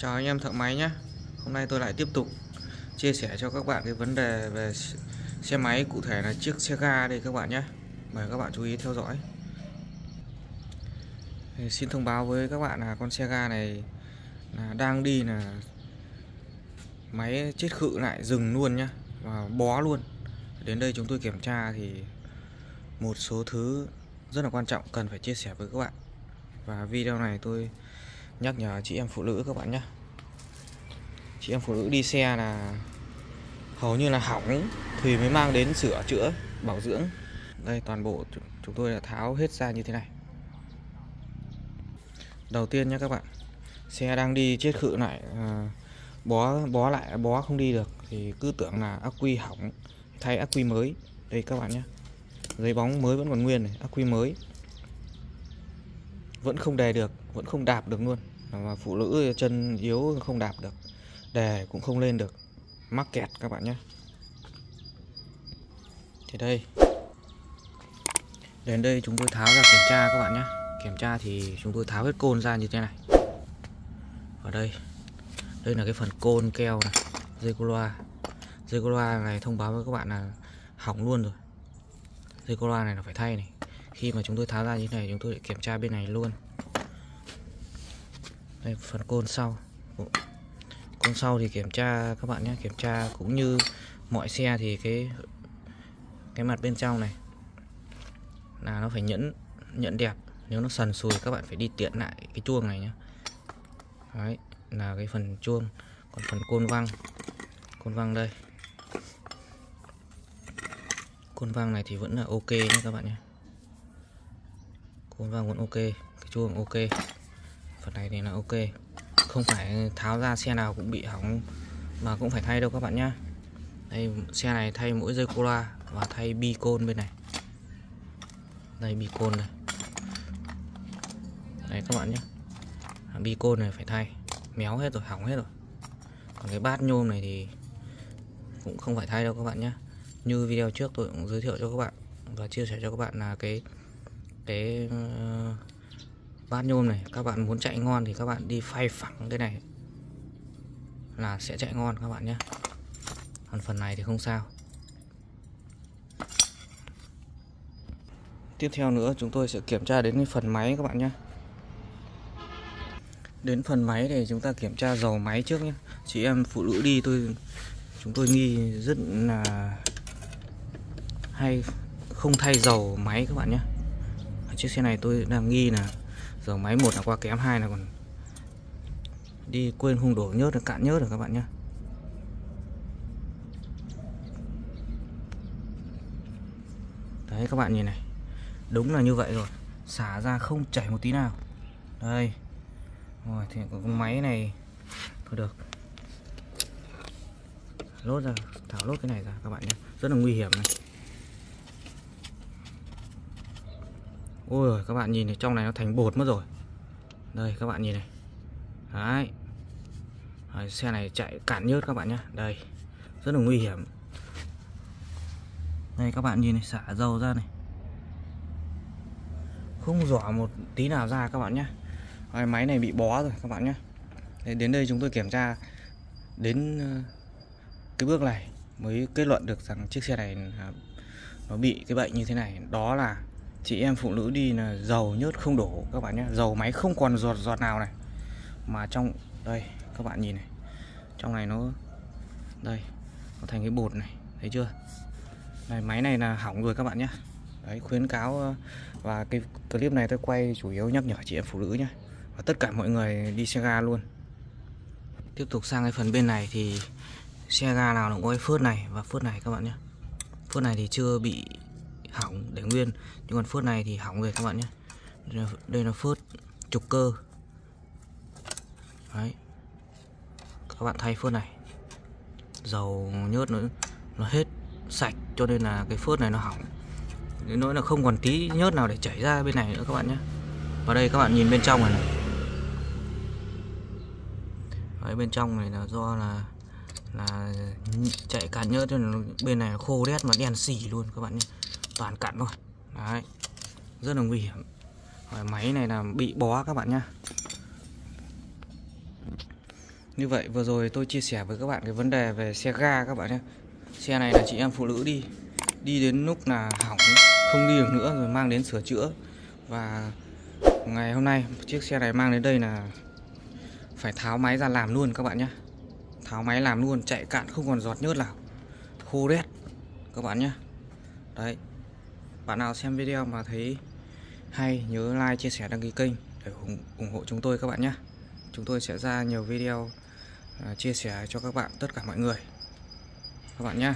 Chào anh em thợ máy nhé. Hôm nay tôi lại tiếp tục chia sẻ cho các bạn cái vấn đề về xe máy, cụ thể là chiếc xe ga đây các bạn nhé. Mời các bạn chú ý theo dõi. Thì xin thông báo với các bạn là con xe ga này là đang đi là máy chết khự lại dừng luôn nhá, và bó luôn. Đến đây chúng tôi kiểm tra thì một số thứ rất là quan trọng cần phải chia sẻ với các bạn. Và video này tôi nhắc nhở chị em phụ nữ các bạn nhé. Chị em phụ nữ đi xe là hầu như là hỏng thì mới mang đến sửa chữa bảo dưỡng. Đây, toàn bộ chúng tôi đã tháo hết ra như thế này. Đầu tiên nhé các bạn, xe đang đi chết khự lại, bó không đi được thì cứ tưởng là ắc quy hỏng, thay ắc quy mới. Đây các bạn nhé, giấy bóng mới vẫn còn nguyên này, ắc quy mới vẫn không đè được, vẫn không đạp được luôn. Mà phụ nữ chân yếu không đạp được, đè cũng không lên được, mắc kẹt các bạn nhé. Thì đây, đến đây chúng tôi tháo ra kiểm tra các bạn nhé. Kiểm tra thì chúng tôi tháo hết côn ra như thế này. Ở đây là cái phần côn keo này, dây cô loa này thông báo với các bạn là hỏng luôn rồi. Dây cô loa này là phải thay này. Khi mà chúng tôi tháo ra như thế này, chúng tôi lại kiểm tra bên này luôn. Đây, phần côn sau. Côn sau thì kiểm tra các bạn nhé, kiểm tra cũng như mọi xe thì cái mặt bên trong này là nó phải nhẫn đẹp. Nếu nó sần sùi các bạn phải đi tiện lại cái chuông này nhé. Đấy là cái phần chuông. Còn phần côn văng đây, côn văng này thì vẫn là ok nhé các bạn nhé. Côn văng vẫn ok, cái chuông ok, phần này thì là ok. Không phải tháo ra xe nào cũng bị hỏng mà cũng phải thay đâu các bạn nhé. Đây, xe này thay mỗi dây cô loa và thay bi côn bên này. Đây, bi côn này. Đấy các bạn nhé, bi côn này phải thay, méo hết rồi, hỏng hết rồi. Còn cái bát nhôm này thì cũng không phải thay đâu các bạn nhé. Như video trước tôi cũng giới thiệu cho các bạn và chia sẻ cho các bạn là cái bát nhôm này, các bạn muốn chạy ngon thì các bạn đi phay phẳng cái này là sẽ chạy ngon các bạn nhé. Còn phần này thì không sao. Tiếp theo nữa chúng tôi sẽ kiểm tra đến cái phần máy các bạn nhé. Đến phần máy thì chúng ta kiểm tra dầu máy trước nhé. Chị em phụ nữ đi chúng tôi nghi rất là hay không thay dầu máy các bạn nhé. Chiếc xe này tôi đang nghi là dầu máy, một là qua kém, hai là còn đi quên không đổ nhớt, cạn nhớt rồi các bạn nhé. Đấy các bạn nhìn này, đúng là như vậy rồi, xả ra không chảy một tí nào. Đây rồi, thì con máy này thôi được, lốt ra, tháo lốt cái này ra các bạn nhé, rất là nguy hiểm này. Ôi rồi các bạn nhìn này, trong này nó thành bột mất rồi. Đây các bạn nhìn này. Đấy. Đấy, xe này chạy cạn nhớt các bạn nhé. Đây, rất là nguy hiểm. Đây các bạn nhìn này, xả dầu ra này, không rõ một tí nào ra các bạn nhé. Đấy, máy này bị bó rồi các bạn nhé. Đấy, đến đây chúng tôi kiểm tra đến cái bước này mới kết luận được rằng chiếc xe này nó bị cái bệnh như thế này. Đó là chị em phụ nữ đi là dầu nhớt không đổ các bạn nhé. Dầu máy không còn giọt nào này. Mà trong đây các bạn nhìn này, trong này nó đây, nó thành cái bột này, thấy chưa? Đây, máy này là hỏng rồi các bạn nhé. Đấy, khuyến cáo và cái clip này tôi quay chủ yếu nhắc nhở chị em phụ nữ nhé, và tất cả mọi người đi xe ga luôn. Tiếp tục sang cái phần bên này thì xe ga nào cũng có cái phớt này và phớt này các bạn nhé. Phớt này thì chưa bị hỏng để nguyên, nhưng còn phớt này thì hỏng rồi các bạn nhé. Đây là phớt trục cơ. Đấy, các bạn thay phớt này, dầu nhớt nó hết sạch, cho nên là cái phớt này nó hỏng, đến nỗi là không còn tí nhớt nào để chảy ra bên này nữa các bạn nhé. Và đây các bạn nhìn bên trong này, đấy, bên trong này là do là chạy cạn nhớt, cho nên bên này khô đét mà đen xỉ luôn các bạn nhé, toàn cặn thôi. Đấy, rất là nguy hiểm. Rồi, máy này là bị bó các bạn nhé. Như vậy vừa rồi tôi chia sẻ với các bạn cái vấn đề về xe ga các bạn nhé. Xe này là chị em phụ nữ đi đến lúc là hỏng không đi được nữa rồi mang đến sửa chữa. Và ngày hôm nay chiếc xe này mang đến đây là phải tháo máy ra làm luôn các bạn nhé. Tháo máy làm luôn, chạy cạn không còn giọt nhớt nào, khô đét các bạn nhé. Đấy, bạn nào xem video mà thấy hay nhớ like, chia sẻ, đăng ký kênh để ủng hộ chúng tôi các bạn nhé. Chúng tôi sẽ ra nhiều video chia sẻ cho các bạn, tất cả mọi người các bạn nhé.